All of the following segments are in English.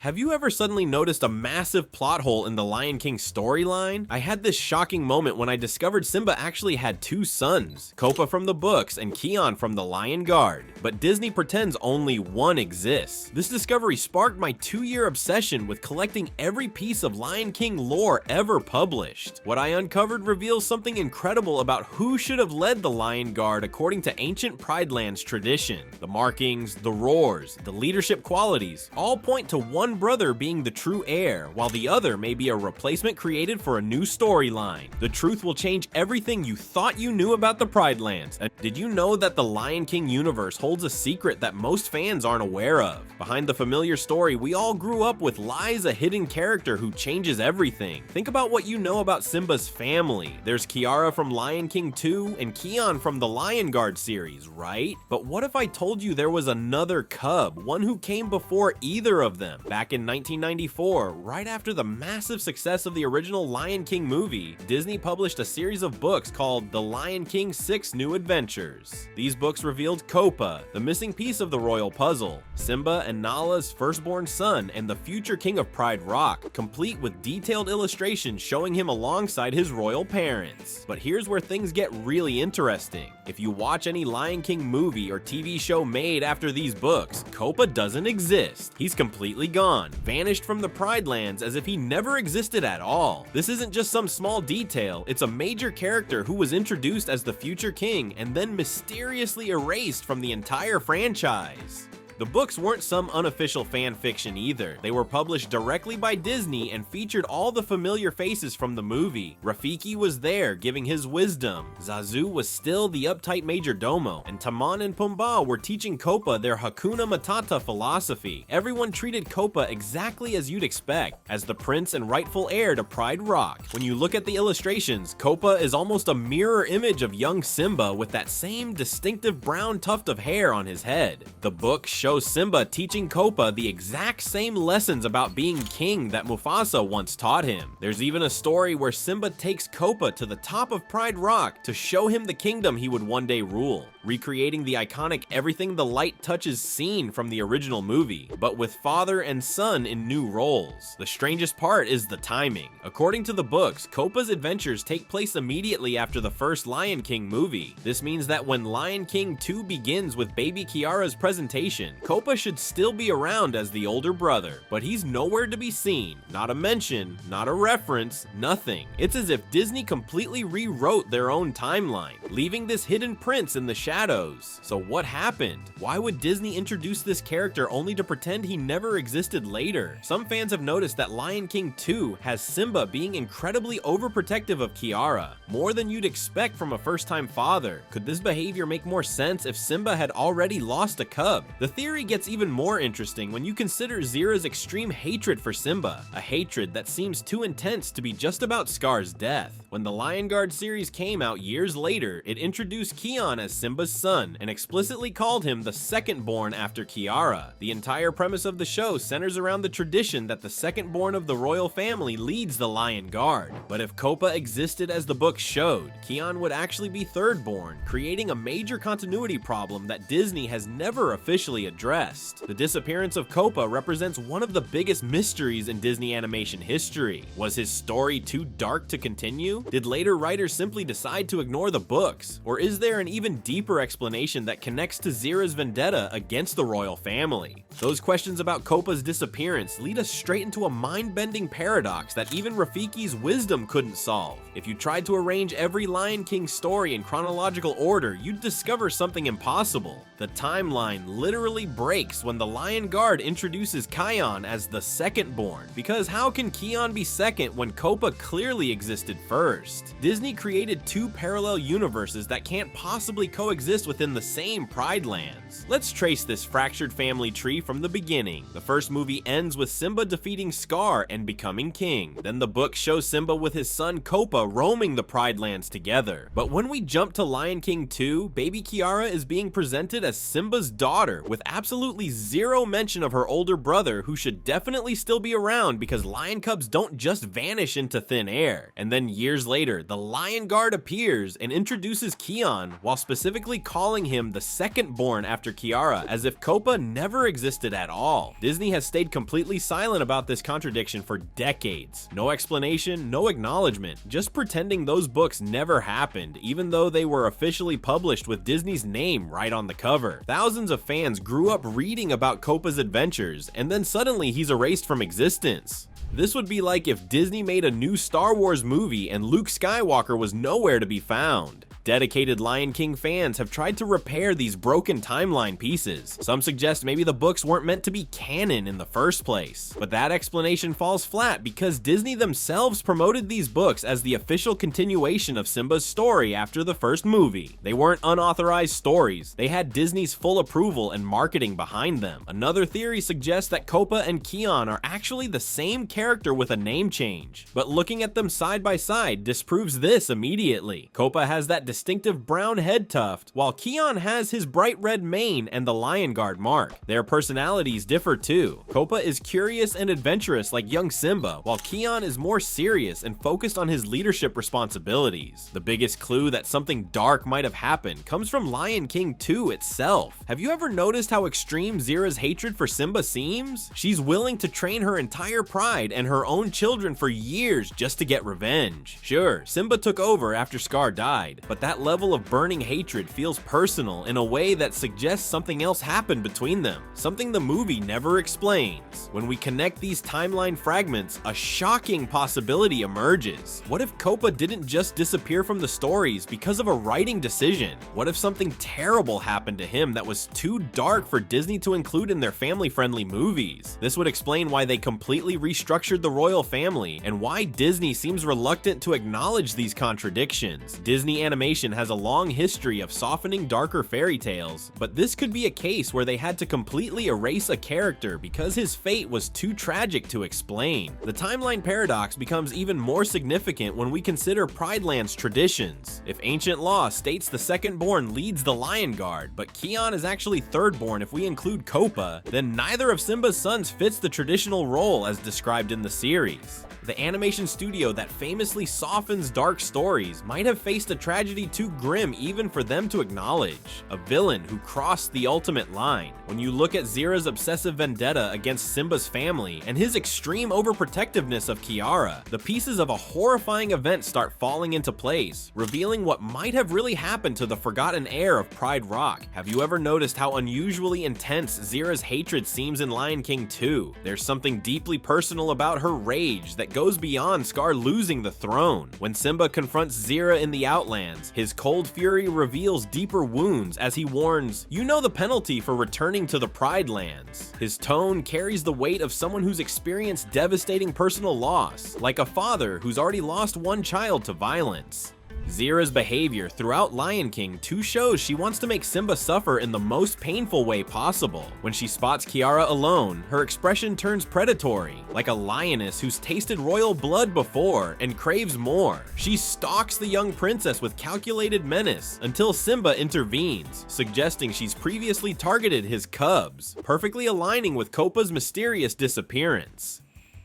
Have you ever suddenly noticed a massive plot hole in the Lion King storyline? I had this shocking moment when I discovered Simba actually had two sons, Kopa from the books and Kion from the Lion Guard, but Disney pretends only one exists. This discovery sparked my 2-year obsession with collecting every piece of Lion King lore ever published. What I uncovered reveals something incredible about who should have led the Lion Guard according to ancient Prideland's tradition. The markings, the roars, the leadership qualities all point to one brother being the true heir, while the other may be a replacement created for a new storyline. The truth will change everything you thought you knew about the Pridelands. And did you know that the Lion King universe holds a secret that most fans aren't aware of? Behind the familiar story, we all grew up with lies a hidden character who changes everything. Think about what you know about Simba's family. There's Kiara from Lion King 2 and Kion from the Lion Guard series, right? But what if I told you there was another cub, one who came before either of them? Back in 1994, right after the massive success of the original Lion King movie, Disney published a series of books called The Lion King 6 New Adventures. These books revealed Kopa, the missing piece of the royal puzzle, Simba and Nala's firstborn son, and the future king of Pride Rock, complete with detailed illustrations showing him alongside his royal parents. But here's where things get really interesting. If you watch any Lion King movie or TV show made after these books, Kopa doesn't exist. He's completely gone, vanished from the Pridelands as if he never existed at all. This isn't just some small detail, it's a major character who was introduced as the future king and then mysteriously erased from the entire franchise. The books weren't some unofficial fan fiction either. They were published directly by Disney and featured all the familiar faces from the movie. Rafiki was there giving his wisdom, Zazu was still the uptight major domo, and Timon and Pumbaa were teaching Kopa their Hakuna Matata philosophy. Everyone treated Kopa exactly as you'd expect, as the prince and rightful heir to Pride Rock. When you look at the illustrations, Kopa is almost a mirror image of young Simba with that same distinctive brown tuft of hair on his head. The book shows Simba teaching Kopa the exact same lessons about being king that Mufasa once taught him. There's even a story where Simba takes Kopa to the top of Pride Rock to show him the kingdom he would one day rule, recreating the iconic everything the light touches scene from the original movie, but with father and son in new roles. The strangest part is the timing. According to the books, Kopa's adventures take place immediately after the first Lion King movie. This means that when Lion King 2 begins with baby Kiara's presentation, Kopa should still be around as the older brother, but he's nowhere to be seen. Not a mention, not a reference, nothing. It's as if Disney completely rewrote their own timeline, leaving this hidden prince in the shadows. So what happened? Why would Disney introduce this character only to pretend he never existed later? Some fans have noticed that Lion King 2 has Simba being incredibly overprotective of Kiara, more than you'd expect from a first-time father. Could this behavior make more sense if Simba had already lost a cub? The theory gets even more interesting when you consider Zira's extreme hatred for Simba, a hatred that seems too intense to be just about Scar's death. When the Lion Guard series came out years later, it introduced Kion as Simba's son and explicitly called him the second born after Kiara. The entire premise of the show centers around the tradition that the second born of the royal family leads the Lion Guard. But if Kopa existed as the book showed, Kion would actually be third born, creating a major continuity problem that Disney has never officially addressed. The disappearance of Kopa represents one of the biggest mysteries in Disney animation history. Was his story too dark to continue? Did later writers simply decide to ignore the books? Or is there an even deeper explanation that connects to Zira's vendetta against the royal family? Those questions about Kopa's disappearance lead us straight into a mind-bending paradox that even Rafiki's wisdom couldn't solve. If you tried to arrange every Lion King story in chronological order, you'd discover something impossible. The timeline literally breaks when the Lion Guard introduces Kion as the second born, because how can Kion be second when Kopa clearly existed first? Disney created two parallel universes that can't possibly coexist within the same Pridelands. Let's trace this fractured family tree from the beginning. The first movie ends with Simba defeating Scar and becoming king. Then the book shows Simba with his son Kopa roaming the Pridelands together. But when we jump to Lion King 2, baby Kiara is being presented as Simba's daughter with absolutely zero mention of her older brother, who should definitely still be around because lion cubs don't just vanish into thin air. And then years years later, the Lion Guard appears and introduces Kion while specifically calling him the second-born after Kiara, as if Kopa never existed at all. Disney has stayed completely silent about this contradiction for decades. No explanation, no acknowledgement, just pretending those books never happened, even though they were officially published with Disney's name right on the cover. Thousands of fans grew up reading about Kopa's adventures, and then suddenly he's erased from existence. This would be like if Disney made a new Star Wars movie and Luke Skywalker was nowhere to be found. Dedicated Lion King fans have tried to repair these broken timeline pieces. Some suggest maybe the books weren't meant to be canon in the first place. But that explanation falls flat because Disney themselves promoted these books as the official continuation of Simba's story after the first movie. They weren't unauthorized stories. They had Disney's full approval and marketing behind them. Another theory suggests that Kopa and Kion are actually the same character with a name change. But looking at them side by side disproves this immediately. Kopa has that distinctive brown head tuft, while Kion has his bright red mane and the Lion Guard mark. Their personalities differ too. Kopa is curious and adventurous like young Simba, while Kion is more serious and focused on his leadership responsibilities. The biggest clue that something dark might have happened comes from Lion King 2 itself. Have you ever noticed how extreme Zira's hatred for Simba seems? She's willing to train her entire pride and her own children for years just to get revenge. Sure, Simba took over after Scar died, but that level of burning hatred feels personal in a way that suggests something else happened between them, something the movie never explains. When we connect these timeline fragments, a shocking possibility emerges. What if Kopa didn't just disappear from the stories because of a writing decision? What if something terrible happened to him that was too dark for Disney to include in their family-friendly movies? This would explain why they completely restructured the royal family and why Disney seems reluctant to acknowledge these contradictions. Disney Animation has a long history of softening darker fairy tales, but this could be a case where they had to completely erase a character because his fate was too tragic to explain. The timeline paradox becomes even more significant when we consider Pride Land's traditions. If ancient law states the second-born leads the Lion Guard, but Kion is actually third-born if we include Kopa, then neither of Simba's sons fits the traditional role as described in the series. The animation studio that famously softens dark stories might have faced a tragedy too grim even for them to acknowledge. A villain who crossed the ultimate line. When you look at Zira's obsessive vendetta against Simba's family and his extreme overprotectiveness of Kiara, the pieces of a horrifying event start falling into place, revealing what might have really happened to the forgotten heir of Pride Rock. Have you ever noticed how unusually intense Zira's hatred seems in Lion King 2? There's something deeply personal about her rage that goes beyond Scar losing the throne. When Simba confronts Zira in the Outlands, his cold fury reveals deeper wounds as he warns, "You know the penalty for returning to the Pride Lands." His tone carries the weight of someone who's experienced devastating personal loss, like a father who's already lost one child to violence. Zira's behavior throughout Lion King 2 shows she wants to make Simba suffer in the most painful way possible. When she spots Kiara alone, her expression turns predatory, like a lioness who's tasted royal blood before and craves more. She stalks the young princess with calculated menace until Simba intervenes, suggesting she's previously targeted his cubs, perfectly aligning with Kopa's mysterious disappearance.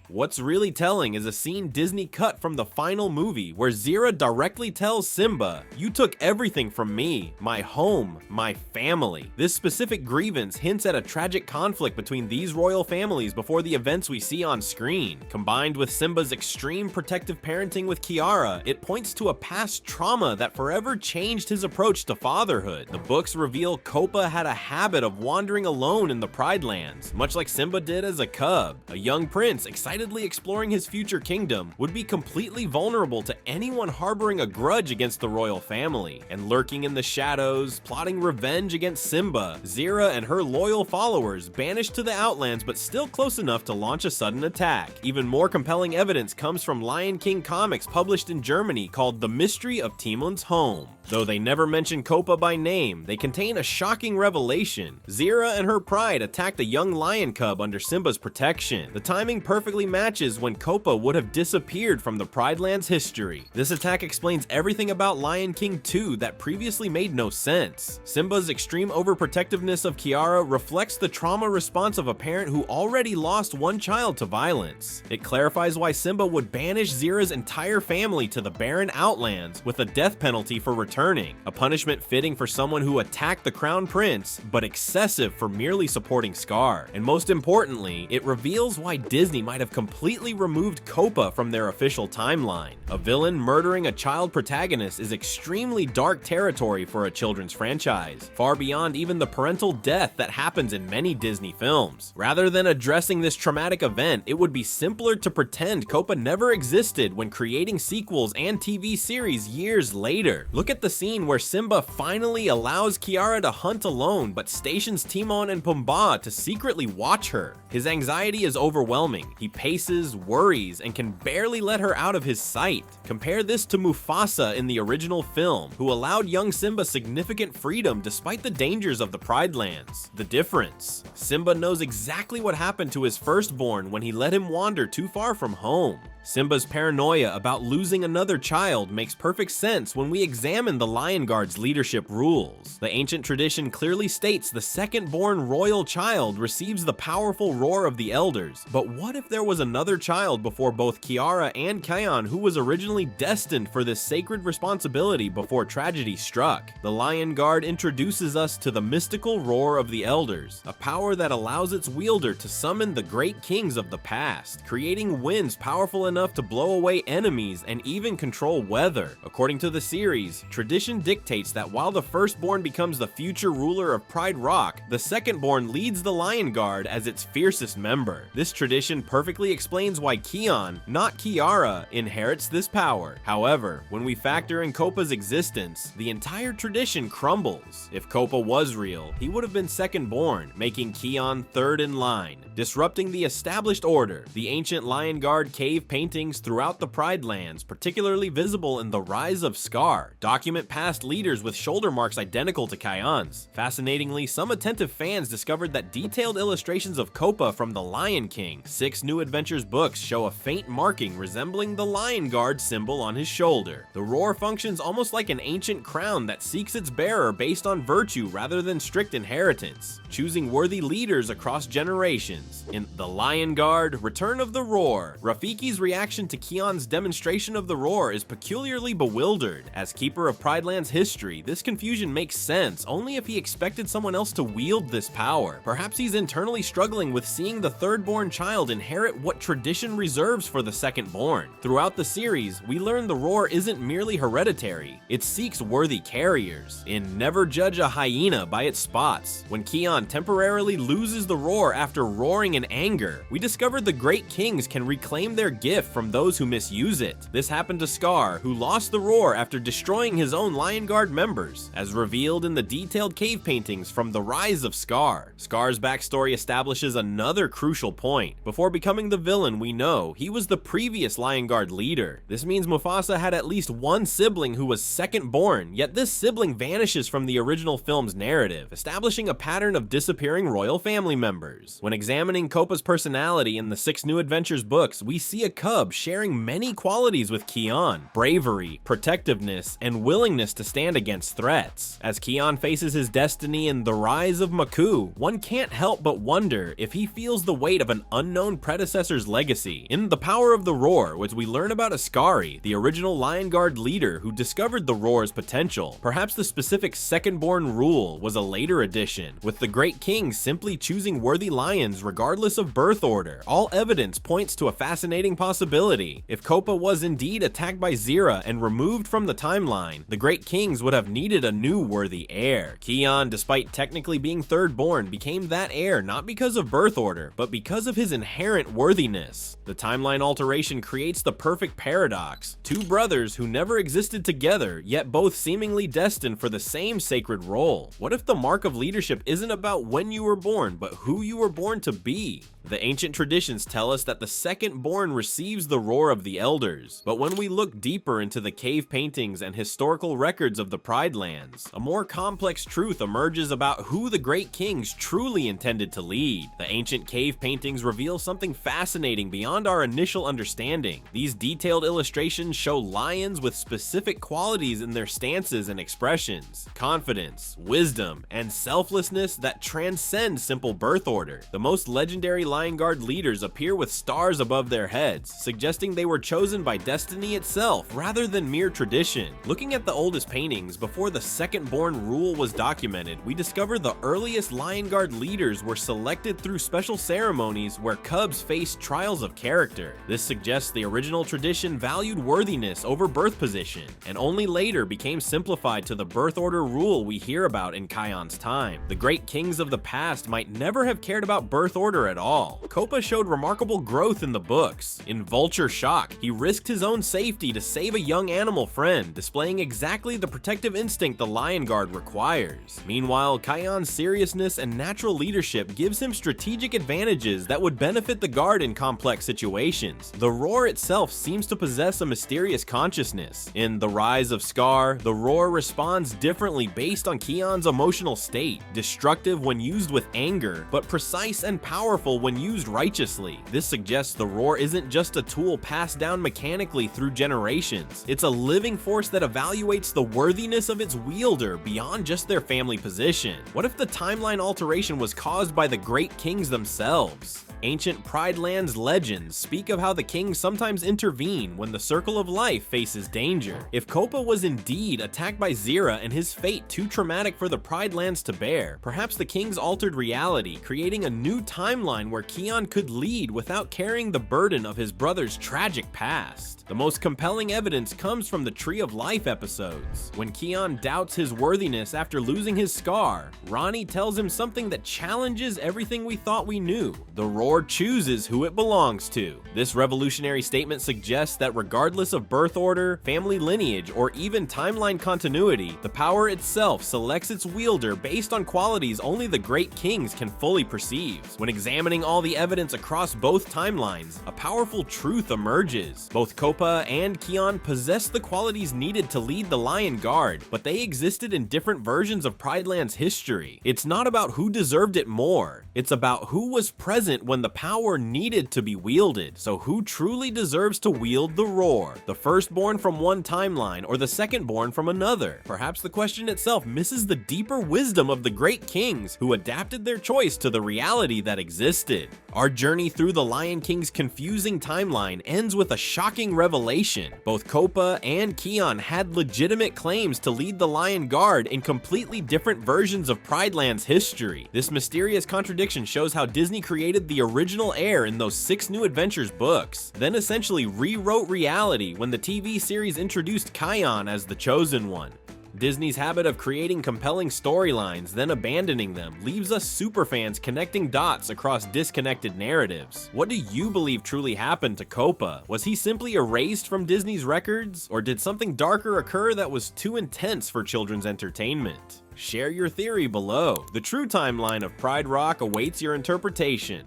What's really telling is a scene Disney cut from the final movie where Zira directly tells Simba, "You took everything from me, my home, my family." This specific grievance hints at a tragic conflict between these royal families before the events we see on screen. Combined with Simba's extreme protective parenting with Kiara, it points to a past trauma that forever changed his approach to fatherhood. The books reveal Kopa had a habit of wandering alone in the Pride Lands, much like Simba did as a cub. A young prince excitedly exploring his future kingdom would be completely vulnerable to anyone harboring a grudge against the royal family. And lurking in the shadows, plotting revenge against Simba, Zira and her loyal followers banished to the Outlands but still close enough to launch a sudden attack. Even more compelling evidence comes from Lion King comics published in Germany called The Mystery of Timon's Home. Though they never mention Kopa by name, they contain a shocking revelation. Zira and her pride attacked a young lion cub under Simba's protection. The timing perfectly perfectly matches when Kopa would have disappeared from the Pride Land's history. This attack explains everything about Lion King 2 that previously made no sense. Simba's extreme overprotectiveness of Kiara reflects the trauma response of a parent who already lost one child to violence. It clarifies why Simba would banish Zira's entire family to the barren outlands with a death penalty for returning, a punishment fitting for someone who attacked the crown prince, but excessive for merely supporting Scar. And most importantly, it reveals why Disney might have completely removed Kopa from their official timeline. A villain murdering a child protagonist is extremely dark territory for a children's franchise, far beyond even the parental death that happens in many Disney films. Rather than addressing this traumatic event, it would be simpler to pretend Kopa never existed when creating sequels and TV series years later. Look at the scene where Simba finally allows Kiara to hunt alone, but stations Timon and Pumbaa to secretly watch her. His anxiety is overwhelming. He paces, worries, and can barely let her out of his sight. Compare this to Mufasa in the original film, who allowed young Simba significant freedom despite the dangers of the Pride Lands. The difference: Simba knows exactly what happened to his firstborn when he let him wander too far from home. Simba's paranoia about losing another child makes perfect sense when we examine the Lion Guard's leadership rules. The ancient tradition clearly states the second-born royal child receives the powerful roar of the elders, but what if there was another child before both Kiara and Kion who was originally destined for this sacred responsibility before tragedy struck? The Lion Guard introduces us to the mystical roar of the elders, a power that allows its wielder to summon the great kings of the past, creating winds powerful enough to blow away enemies and even control weather. According to the series, tradition dictates that while the firstborn becomes the future ruler of Pride Rock, the secondborn leads the Lion Guard as its fiercest member. This tradition perfectly explains why Kion, not Kiara, inherits this power. However, when we factor in Kopa's existence, the entire tradition crumbles. If Kopa was real, he would have been secondborn, making Kion third in line, disrupting the established order. The ancient Lion Guard cave paintings throughout the Pride Lands, particularly visible in The Rise of Scar, document past leaders with shoulder marks identical to Kion's. Fascinatingly, some attentive fans discovered that detailed illustrations of Kopa from The Lion King 6 New Adventures books show a faint marking resembling the Lion Guard symbol on his shoulder. The roar functions almost like an ancient crown that seeks its bearer based on virtue rather than strict inheritance, choosing worthy leaders across generations. In The Lion Guard: Return of the Roar, Rafiki's reaction to Kion's demonstration of the roar is peculiarly bewildered. As keeper of Pride Land's history, this confusion makes sense only if he expected someone else to wield this power. Perhaps he's internally struggling with seeing the third-born child inherit what tradition reserves for the second-born. Throughout the series, we learn the roar isn't merely hereditary, it seeks worthy carriers. In Never Judge a Hyena by its Spots, when Kion temporarily loses the roar after roaring in anger, we discover the great kings can reclaim their gift from those who misuse it. This happened to Scar, who lost the roar after destroying his own Lion Guard members, as revealed in the detailed cave paintings from The Rise of Scar. Scar's backstory establishes another crucial point. Before becoming the villain we know, he was the previous Lion Guard leader. This means Mufasa had at least one sibling who was second-born, yet this sibling vanishes from the original film's narrative, establishing a pattern of disappearing royal family members. When examining Kopa's personality in the 6 New Adventures books, we see a cub sharing many qualities with Kion: bravery, protectiveness, and willingness to stand against threats. As Kion faces his destiny in The Rise of Maku, one can't help but wonder if he feels the weight of an unknown predecessor's legacy. In The Power of the Roar, which we learn about Askari, the original Lion Guard leader who discovered the roar's potential. Perhaps the specific second-born rule was a later addition, with the great kings simply choosing worthy lions regardless of birth order. All evidence points to a fascinating possibility. If Kopa was indeed attacked by Zira and removed from the timeline, the great kings would have needed a new worthy heir. Kion, despite technically being third-born, became that heir not because of birth order, but because of his inherent worthiness. The timeline alteration creates the perfect paradox: two brothers who never existed together, yet both seemingly destined for the same sacred role. What if the mark of leadership isn't about when you were born, but who you were born to be? The ancient traditions tell us that the second-born receives the roar of the elders, but when we look deeper into the cave paintings and historical records of the Pride Lands, a more complex truth emerges about who the great kings truly intended to lead. The ancient cave paintings reveal something fascinating beyond our initial understanding. These detailed illustrations show lions with specific qualities in their stances and expressions: confidence, wisdom, and selflessness that transcend simple birth order. The most legendary Lion Guard leaders appear with stars above their heads, suggesting they were chosen by destiny itself rather than mere tradition. Looking at the oldest paintings before the second-born rule was documented, we discover the earliest Lion Guard leaders were selected through special ceremonies where cubs faced trials of character. This suggests the original tradition valued worthiness over birth position, and only later became simplified to the birth order rule we hear about in Kion's time. The great kings of the past might never have cared about birth order at all. Kopa showed remarkable growth in the books. In Vulture Shock, he risked his own safety to save a young animal friend, displaying exactly the protective instinct the Lion Guard requires. Meanwhile, Kion's seriousness and natural leadership gives him strategic advantages that would benefit the Guard in complex situations. The roar itself seems to possess a mysterious consciousness. In The Rise of Scar, the roar responds differently based on Kion's emotional state, destructive when used with anger, but precise and powerful when used righteously. This suggests the roar isn't just a tool passed down mechanically through generations. It's a living force that evaluates the worthiness of its wielder beyond just their family position. What if the timeline alteration was caused by the great kings themselves? Ancient Pride Lands legends speak of how the kings sometimes intervene when the circle of life faces danger. If Kopa was indeed attacked by Zira and his fate too traumatic for the Pride Lands to bear, perhaps the kings altered reality, creating a new timeline where Kion could lead without carrying the burden of his brother's tragic past. The most compelling evidence comes from the Tree of Life episodes. When Kion doubts his worthiness after losing his scar, Ronnie tells him something that challenges everything we thought we knew. The roar chooses who it belongs to. This revolutionary statement suggests that regardless of birth order, family lineage, or even timeline continuity, the power itself selects its wielder based on qualities only the great kings can fully perceive. When examining all the evidence across both timelines, a powerful truth emerges. Both Kopa and Kion possess the qualities needed to lead the Lion Guard, but they existed in different versions of Pride Land's history. It's not about who deserved it more, it's about who was present when the power needed to be wielded. So who truly deserves to wield the roar? The firstborn from one timeline or the secondborn from another? Perhaps the question itself misses the deeper wisdom of the great kings who adapted their choice to the reality that existed. Our journey through the Lion King's confusing timeline ends with a shocking revelation. Both Kopa and Kion had legitimate claims to lead the Lion Guard in completely different versions of Pride Land's history. This mysterious contradiction shows how Disney created the original Heir in those 6 New Adventures books, then essentially rewrote reality when the TV series introduced Kion as the chosen one. Disney's habit of creating compelling storylines, then abandoning them, leaves us superfans connecting dots across disconnected narratives. What do you believe truly happened to Kopa? Was he simply erased from Disney's records? Or did something darker occur that was too intense for children's entertainment? Share your theory below. The true timeline of Pride Rock awaits your interpretation.